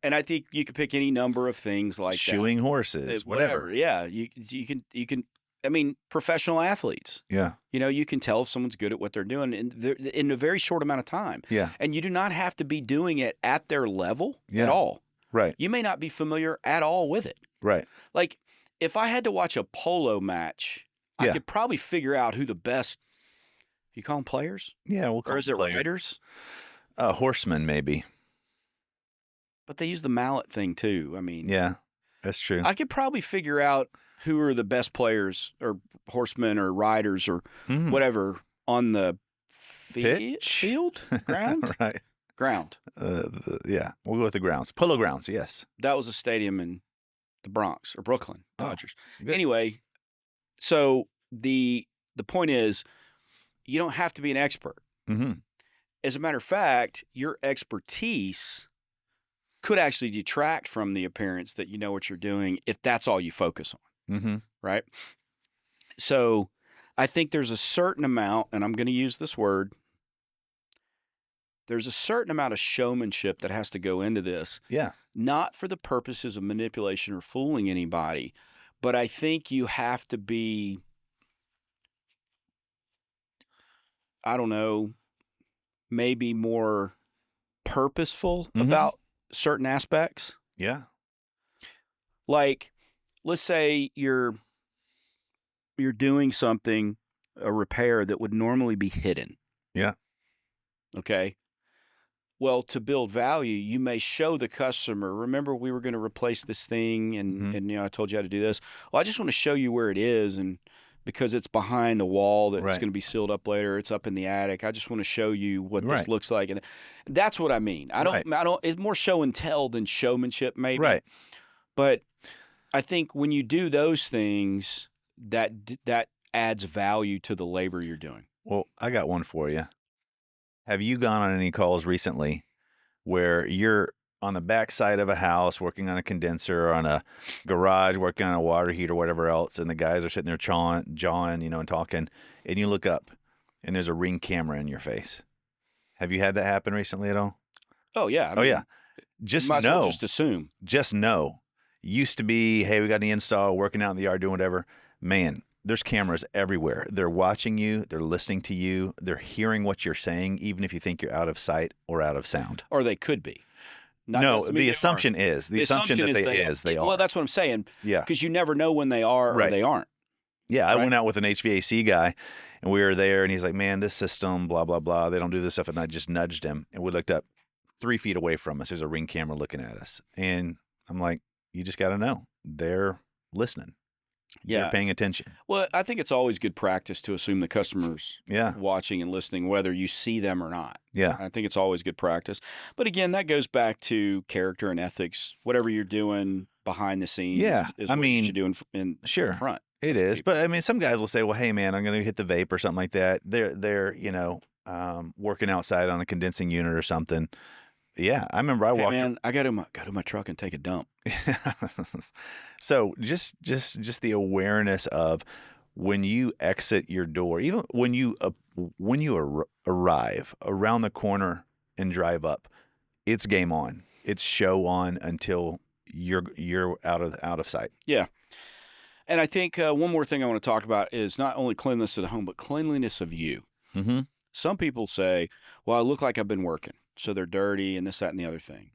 [SPEAKER 1] And I think you could pick any number of things like
[SPEAKER 2] Shoeing
[SPEAKER 1] that.
[SPEAKER 2] horses, whatever.
[SPEAKER 1] Yeah, you can. I mean, professional athletes.
[SPEAKER 2] Yeah.
[SPEAKER 1] You can tell if someone's good at what they're doing in a very short amount of time.
[SPEAKER 2] Yeah.
[SPEAKER 1] And you do not have to be doing it at their level
[SPEAKER 2] Yeah.
[SPEAKER 1] at all.
[SPEAKER 2] Right.
[SPEAKER 1] You may not be familiar at all with it.
[SPEAKER 2] Right.
[SPEAKER 1] Like, if I had to watch a polo match, I
[SPEAKER 2] Yeah.
[SPEAKER 1] could probably figure out who the best. You call them players,
[SPEAKER 2] Yeah. We'll call
[SPEAKER 1] or is it
[SPEAKER 2] player.
[SPEAKER 1] riders?
[SPEAKER 2] Horseman, maybe.
[SPEAKER 1] But they use the mallet thing too. I mean,
[SPEAKER 2] Yeah. That's true.
[SPEAKER 1] I could probably figure out who are the best players or horsemen or riders or
[SPEAKER 2] Mhm.
[SPEAKER 1] whatever on the
[SPEAKER 2] Pitch?
[SPEAKER 1] field, ground,
[SPEAKER 2] Right.
[SPEAKER 1] ground.
[SPEAKER 2] Yeah. We'll go with the grounds. Polo grounds. Yes.
[SPEAKER 1] That was a stadium in the Bronx or Brooklyn
[SPEAKER 2] Oh,
[SPEAKER 1] Dodgers.
[SPEAKER 2] good.
[SPEAKER 1] Anyway, so the point is, you don't have to be an expert.
[SPEAKER 2] Mm-hmm.
[SPEAKER 1] As a matter of fact, your expertise could actually detract from the appearance that you know what you're doing if that's all you focus on,
[SPEAKER 2] Mm-hmm.
[SPEAKER 1] right? So I think there's a certain amount, and I'm going to use this word, there's a certain amount of showmanship that has to go into this,
[SPEAKER 2] Yeah.
[SPEAKER 1] not for the purposes of manipulation or fooling anybody, but I think you have to be, I don't know, maybe more purposeful
[SPEAKER 2] Mhm.
[SPEAKER 1] about certain aspects.
[SPEAKER 2] Yeah.
[SPEAKER 1] Like, let's say you're doing something, a repair that would normally be hidden.
[SPEAKER 2] Yeah.
[SPEAKER 1] Okay. Well, to build value, you may show the customer, remember we were going to replace this thing and,
[SPEAKER 2] Mhm.
[SPEAKER 1] and I told you how to do this. Well, I just want to show you where it is, and because it's behind a wall that's
[SPEAKER 2] Right.
[SPEAKER 1] going to be sealed up later, it's up in the attic. I just want to show you what
[SPEAKER 2] Right.
[SPEAKER 1] this looks like. And that's what I mean. I don't it's more show and tell than showmanship maybe.
[SPEAKER 2] Right.
[SPEAKER 1] But I think when you do those things, that adds value to the labor you're doing.
[SPEAKER 2] Well, I got one for you. Have you gone on any calls recently where you're on the back side of a house working on a condenser or on a garage working on a water heater or whatever else, and the guys are sitting there jawing, and talking, and you look up and there's a Ring camera in your face? Have you had that happen recently at all?
[SPEAKER 1] Oh yeah.
[SPEAKER 2] Oh, yeah. Just
[SPEAKER 1] might as well
[SPEAKER 2] know.
[SPEAKER 1] just assume.
[SPEAKER 2] Just know. Used to be, hey, we got the install, working out in the yard, doing whatever. Man, there's cameras everywhere. They're watching you. They're listening to you. They're hearing what you're saying, even if you think you're out of sight or out of sound.
[SPEAKER 1] Or they could be. Not
[SPEAKER 2] No,
[SPEAKER 1] doesn't mean
[SPEAKER 2] the
[SPEAKER 1] they
[SPEAKER 2] assumption is. The assumption that they are.
[SPEAKER 1] Well, that's what I'm saying.
[SPEAKER 2] Yeah.
[SPEAKER 1] Because you never know when they are or
[SPEAKER 2] Right.
[SPEAKER 1] they aren't.
[SPEAKER 2] Yeah, I
[SPEAKER 1] Right.
[SPEAKER 2] went out with an HVAC guy, and we were there, and he's like, man, this system, blah, blah, blah, they don't do this stuff. And I just nudged him, and we looked up 3 feet away from us. There's a Ring camera looking at us. And I'm like, you just got to know. They're listening.
[SPEAKER 1] Yeah.
[SPEAKER 2] They're paying attention.
[SPEAKER 1] Well, I think it's always good practice to assume the customer's
[SPEAKER 2] Yeah.
[SPEAKER 1] watching and listening, whether you see them or not.
[SPEAKER 2] Yeah.
[SPEAKER 1] I think it's always good practice. But again, that goes back to character and ethics. Whatever you're doing behind the scenes
[SPEAKER 2] Yeah,
[SPEAKER 1] is
[SPEAKER 2] I
[SPEAKER 1] what
[SPEAKER 2] mean,
[SPEAKER 1] you should do in
[SPEAKER 2] Sure.
[SPEAKER 1] front.
[SPEAKER 2] It is, but I mean, some guys will say, "Well, hey, man, I'm going to hit the vape or something like that." They're working outside on a condensing unit or something. Yeah, I remember I
[SPEAKER 1] Hey,
[SPEAKER 2] walked.
[SPEAKER 1] man, I got to my truck and take a dump.
[SPEAKER 2] So just the awareness of when you exit your door, even when you arrive around the corner and drive up, it's game on. It's show on until you're out of sight.
[SPEAKER 1] Yeah. And I think one more thing I want to talk about is not only cleanliness at home, but cleanliness of you.
[SPEAKER 2] Mm-hmm.
[SPEAKER 1] Some people say, well, I look like I've been working, so they're dirty and this, that, and the other thing.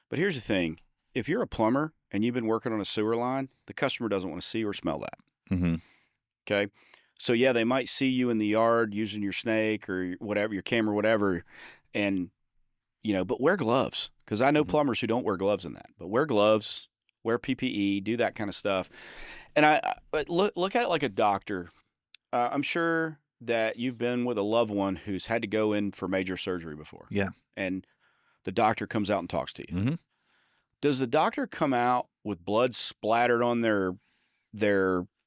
[SPEAKER 1] But here's the thing. If you're a plumber and you've been working on a sewer line, the customer doesn't want to see or smell that.
[SPEAKER 2] Mm-hmm.
[SPEAKER 1] Okay? So, yeah, they might see you in the yard using your snake or whatever, your camera, whatever, and, but wear gloves. Because I know
[SPEAKER 2] Mhm.
[SPEAKER 1] plumbers who don't wear gloves in that. But wear gloves, wear PPE, do that kind of stuff. And but look at it like a doctor. I'm sure that you've been with a loved one who's had to go in for major surgery before.
[SPEAKER 2] Yeah.
[SPEAKER 1] And the doctor comes out and talks to you.
[SPEAKER 2] Mm-hmm.
[SPEAKER 1] Does the doctor come out with blood splattered on their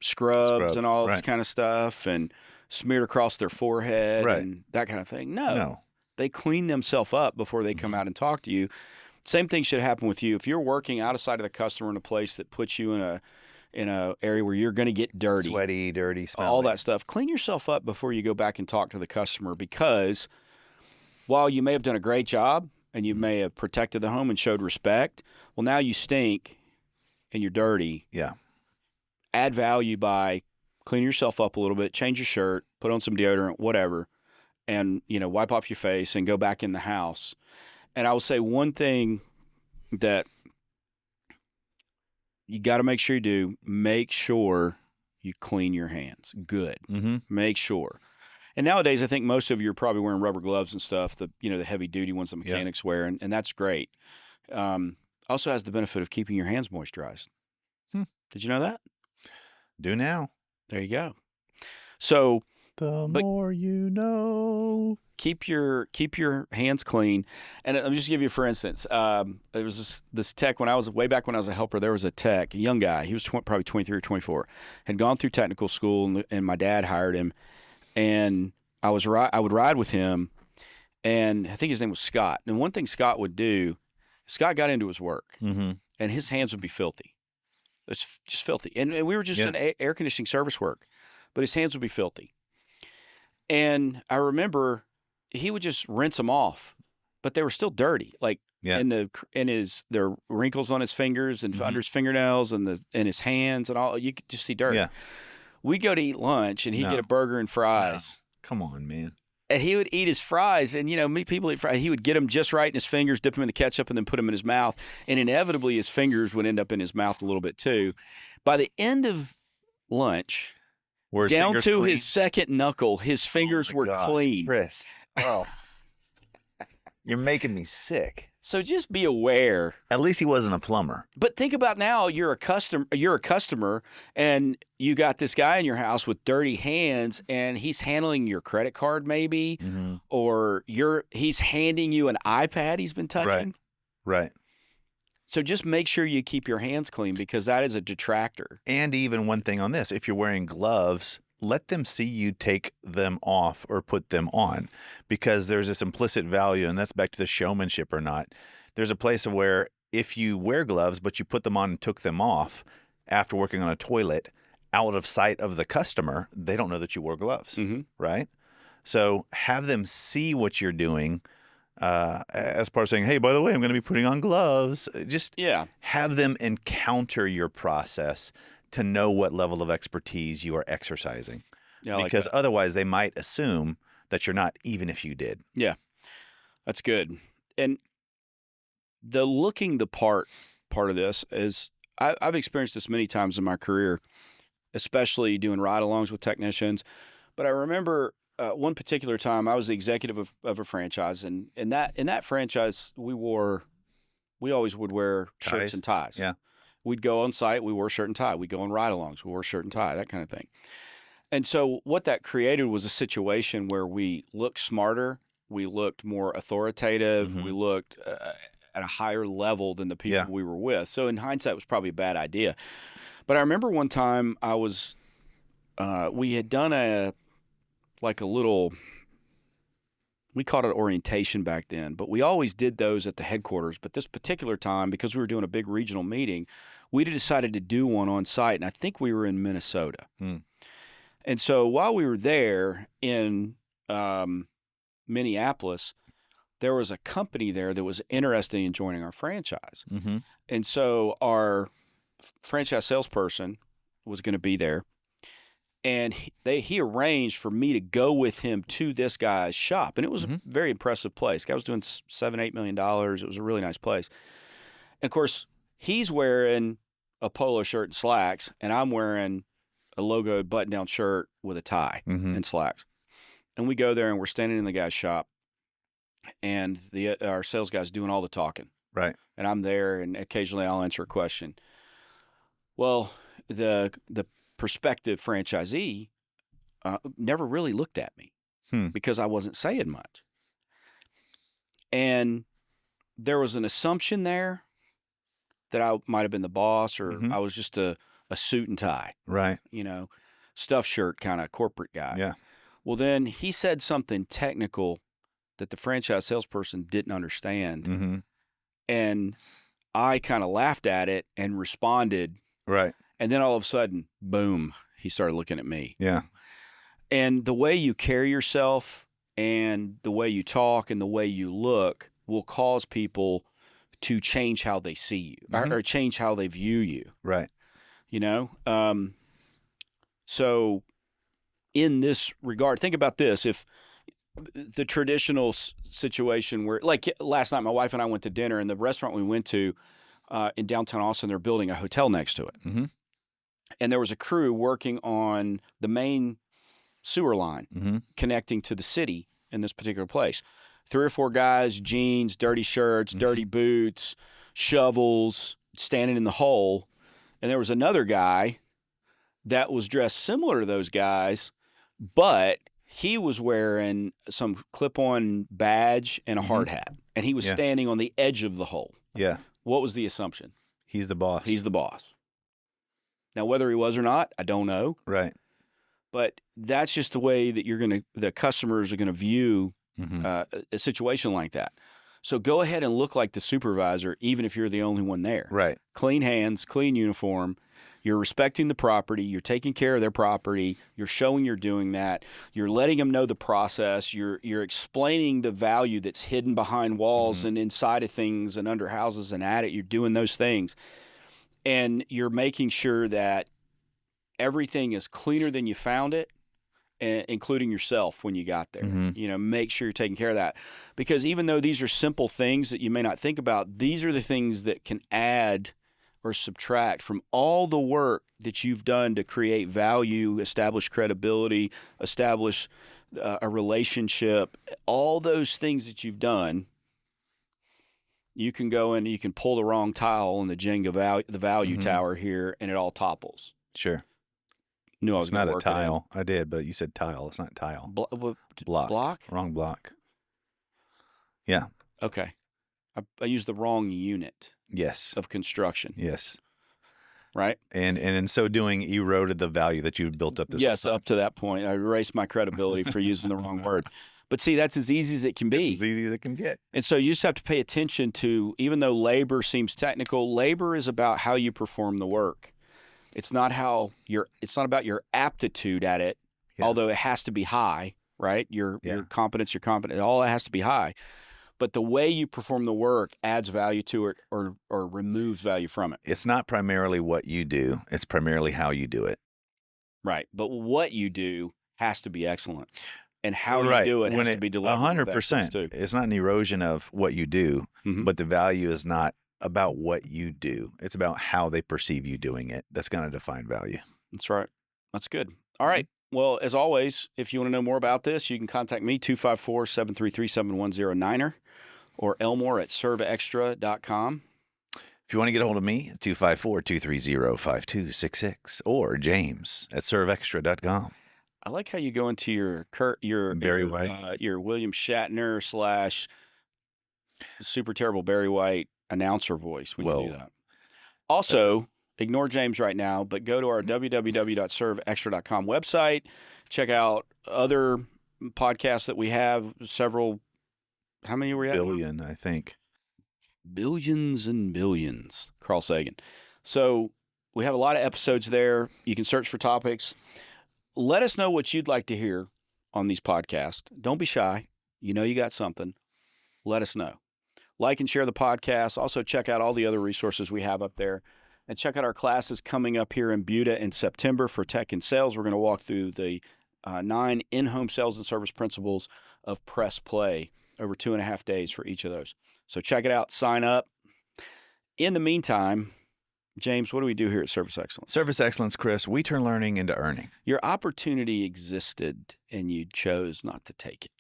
[SPEAKER 1] scrubs and all this kind of stuff and smeared across their forehead and that kind of thing? No. They clean themselves up before they come out and talk to you. Same thing should happen with you. If you're working outside of the customer in a place that puts you in a area where you're going to get dirty,
[SPEAKER 2] sweaty, dirty, smelly,
[SPEAKER 1] all that stuff, clean yourself up before you go back and talk to the customer, because while you may have done a great job and you may have protected the home and showed respect, well, now you stink and you're dirty.
[SPEAKER 2] Yeah.
[SPEAKER 1] Add value by cleaning yourself up a little bit, change your shirt, put on some deodorant, whatever, and, wipe off your face and go back in the house. And I will say one thing that you got to make sure you do, make sure you clean your hands. Good.
[SPEAKER 2] Mm-hmm.
[SPEAKER 1] Make sure. And nowadays, I think most of you are probably wearing rubber gloves and stuff, the heavy duty ones that mechanics wear, and that's great. Also has the benefit of keeping your hands moisturized. Did you know that?
[SPEAKER 2] Do now.
[SPEAKER 1] There you go. So
[SPEAKER 2] the more you know.
[SPEAKER 1] Keep your hands clean. And let me just give you, for instance, there was this tech way back when I was a helper. There was a tech, a young guy. He was probably 23 or 24, had gone through technical school, and my dad hired him. And I would ride with him, and I think his name was Scott. And one thing Scott would do, Scott got into his work, and his hands would be filthy. It's just filthy. And we were just in air conditioning service work, but his hands would be filthy. And I remember he would just rinse them off, but they were still dirty. Like there were wrinkles on his fingers and under his fingernails and his hands and all. You could just see dirt.
[SPEAKER 2] Yeah.
[SPEAKER 1] We'd go to eat lunch, and he'd get a burger and fries.
[SPEAKER 2] No. Come on, man.
[SPEAKER 1] And he would eat his fries, and people eat fries. He would get them just right in his fingers, dip them in the ketchup, and then put them in his mouth. And inevitably, his fingers would end up in his mouth a little bit too. By the end of lunch, down to his second knuckle, his fingers were clean.
[SPEAKER 2] Chris, you're making me sick.
[SPEAKER 1] So just be aware.
[SPEAKER 2] At least he wasn't a plumber.
[SPEAKER 1] But think about now, you're a customer, and you got this guy in your house with dirty hands, and he's handling your credit card maybe, or he's handing you an iPad he's been touching.
[SPEAKER 2] Right.
[SPEAKER 1] So just make sure you keep your hands clean, because that is a detractor.
[SPEAKER 2] And even one thing on this, if you're wearing gloves, let them see you take them off or put them on, because there's this implicit value, and that's back to the showmanship or not. There's a place where if you wear gloves, but you put them on and took them off after working on a toilet out of sight of the customer, they don't know that you wore gloves, right? So have them see what you're doing as part of saying, hey, by the way, I'm going to be putting on gloves. Just have them encounter your process to know what level of expertise you are exercising. Yeah, because otherwise they might assume that you're not, even if you did.
[SPEAKER 1] Yeah, that's good. And the looking the part of this is, I've experienced this many times in my career, especially doing ride-alongs with technicians. But I remember one particular time I was the executive of a franchise, and in that franchise we always would wear shirts and ties.
[SPEAKER 2] Yeah.
[SPEAKER 1] We'd go on site, we wore shirt and tie. We'd go on ride-alongs, we wore shirt and tie, that kind of thing. And so what that created was a situation where we looked smarter, we looked more authoritative, we looked at a higher level than the people we were with. So in hindsight, it was probably a bad idea. But I remember one time we had done a little, we called it orientation back then, but we always did those at the headquarters. But this particular time, because we were doing a big regional meeting, we decided to do one on site, and I think we were in Minnesota. And so while we were there in Minneapolis, there was a company there that was interested in joining our franchise. And so our franchise salesperson was going to be there. And he arranged for me to go with him to this guy's shop. And it was a very impressive place. The guy was doing $7-8 million. It was a really nice place. And, of course, he's wearing a polo shirt and slacks, and I'm wearing a logoed button-down shirt with a tie and slacks. And we go there, and we're standing in the guy's shop, and our sales guy's doing all the talking.
[SPEAKER 2] Right.
[SPEAKER 1] And I'm there, and occasionally I'll answer a question. Well, the prospective franchisee never really looked at me because I wasn't saying much. And there was an assumption there that I might have been the boss, or I was just a suit and tie,
[SPEAKER 2] right?
[SPEAKER 1] Stuff shirt kind of corporate guy.
[SPEAKER 2] Yeah.
[SPEAKER 1] Well, then he said something technical that the franchise salesperson didn't understand. And I kind of laughed at it and responded.
[SPEAKER 2] Right.
[SPEAKER 1] And then all of a sudden, boom, he started looking at me.
[SPEAKER 2] Yeah.
[SPEAKER 1] And the way you carry yourself and the way you talk and the way you look will cause people to change how they see you or change how they view you.
[SPEAKER 2] Right.
[SPEAKER 1] So in this regard, think about this. If the traditional situation where, like last night, my wife and I went to dinner, and the restaurant we went to in downtown Austin, they're building a hotel next to it. And there was a crew working on the main sewer line connecting to the city in this particular place. 3 or 4 guys, jeans, dirty shirts, dirty boots, shovels, standing in the hole. And there was another guy that was dressed similar to those guys, but he was wearing some clip-on badge and a hard hat. And he was standing on the edge of the hole.
[SPEAKER 2] Yeah.
[SPEAKER 1] What was the assumption?
[SPEAKER 2] He's the boss.
[SPEAKER 1] He's the boss. Now, whether he was or not, I don't know.
[SPEAKER 2] Right.
[SPEAKER 1] But that's just the way that the customers are going to view a situation like that. So go ahead and look like the supervisor, even if you're the only one there.
[SPEAKER 2] Right.
[SPEAKER 1] Clean hands, clean uniform. You're respecting the property. You're taking care of their property. You're showing you're doing that. You're letting them know the process. You're explaining the value that's hidden behind walls and inside of things and under houses and at it. You're doing those things. And you're making sure that everything is cleaner than you found it, including yourself when you got there. Make sure you're taking care of that. Because even though these are simple things that you may not think about, these are the things that can add or subtract from all the work that you've done to create value, establish credibility, establish a relationship. All those things that you've done, you can go in and you can pull the wrong tile on the Jenga the value tower here, and it all topples.
[SPEAKER 2] Sure.
[SPEAKER 1] Knew I was
[SPEAKER 2] It's not
[SPEAKER 1] gonna
[SPEAKER 2] a
[SPEAKER 1] work it in.
[SPEAKER 2] tile. I did, but you said tile. It's not tile.
[SPEAKER 1] Block?
[SPEAKER 2] Wrong block. Yeah.
[SPEAKER 1] Okay. I used the wrong unit
[SPEAKER 2] Yes.
[SPEAKER 1] of construction,
[SPEAKER 2] Yes.
[SPEAKER 1] right?
[SPEAKER 2] And in so doing, eroded the value that you'd built up this
[SPEAKER 1] Yes,
[SPEAKER 2] whole time.
[SPEAKER 1] up to that point. I erased my credibility for using the wrong word. But see, that's as easy as it can be.
[SPEAKER 2] It's as easy as it can get.
[SPEAKER 1] And so you just have to pay attention to, even though labor seems technical, labor is about how you perform the work. It's not about your aptitude at it, although it has to be high, right? Your competence, your confidence, all that has to be high. But the way you perform the work adds value to it or removes value from it.
[SPEAKER 2] It's not primarily what you do. It's primarily how you do it.
[SPEAKER 1] Right. But what you do has to be excellent. And how you do it has to be delivered.
[SPEAKER 2] 100%.
[SPEAKER 1] Too.
[SPEAKER 2] It's not an erosion of what you do, but the value is not about what you do. It's about how they perceive you doing it. That's going to define value.
[SPEAKER 1] That's right. That's good. All right. Well, as always, if you want to know more about this, you can contact me, 254-733-7109 or Elmore at serveextra.com.
[SPEAKER 2] If you want to get a hold of me, 254-230-5266 or James at serveextra.com.
[SPEAKER 1] I like how you go into your
[SPEAKER 2] Barry White,
[SPEAKER 1] your William Shatner / super terrible Barry White announcer voice when you do that. Also, ignore James right now, but go to our www.serveextra.com website. Check out other podcasts that we have. Several. How many were we at?
[SPEAKER 2] Billion, I think.
[SPEAKER 1] Billions and billions. Carl Sagan. So we have a lot of episodes there. You can search for topics. Let us know what you'd like to hear on these podcasts. Don't be shy. You know you got something. Let us know. Like and share the podcast. Also check out all the other resources we have up there. And check out our classes coming up here in Buda in September for tech and sales. We're going to walk through the 9 in-home sales and service principles of Press Play over 2.5 days for each of those. So check it out. Sign up. In the meantime, James, what do we do here at Service Excellence?
[SPEAKER 2] Service Excellence, Chris, we turn learning into earning.
[SPEAKER 1] Your opportunity existed and you chose not to take it.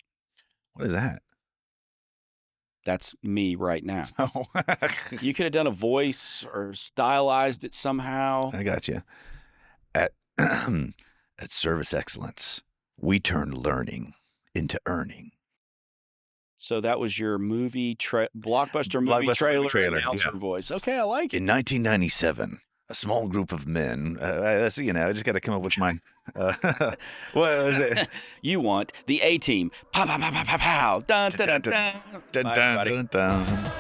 [SPEAKER 2] What is that?
[SPEAKER 1] That's me right now.
[SPEAKER 2] Oh.
[SPEAKER 1] You could have done a voice or stylized it somehow.
[SPEAKER 2] I got you. At Service Excellence, we turn learning into earning.
[SPEAKER 1] So that was your blockbuster movie trailer announcer voice. Okay, I like it.
[SPEAKER 2] In 1997, a small group of men, I just got to come up with my, what was it?
[SPEAKER 1] You want the A-Team. Pow, pow, pow, pow, pow, pow. Dun, dun, dun, dun.
[SPEAKER 2] Dun,
[SPEAKER 1] Bye,
[SPEAKER 2] dun,
[SPEAKER 1] everybody.
[SPEAKER 2] dun, dun.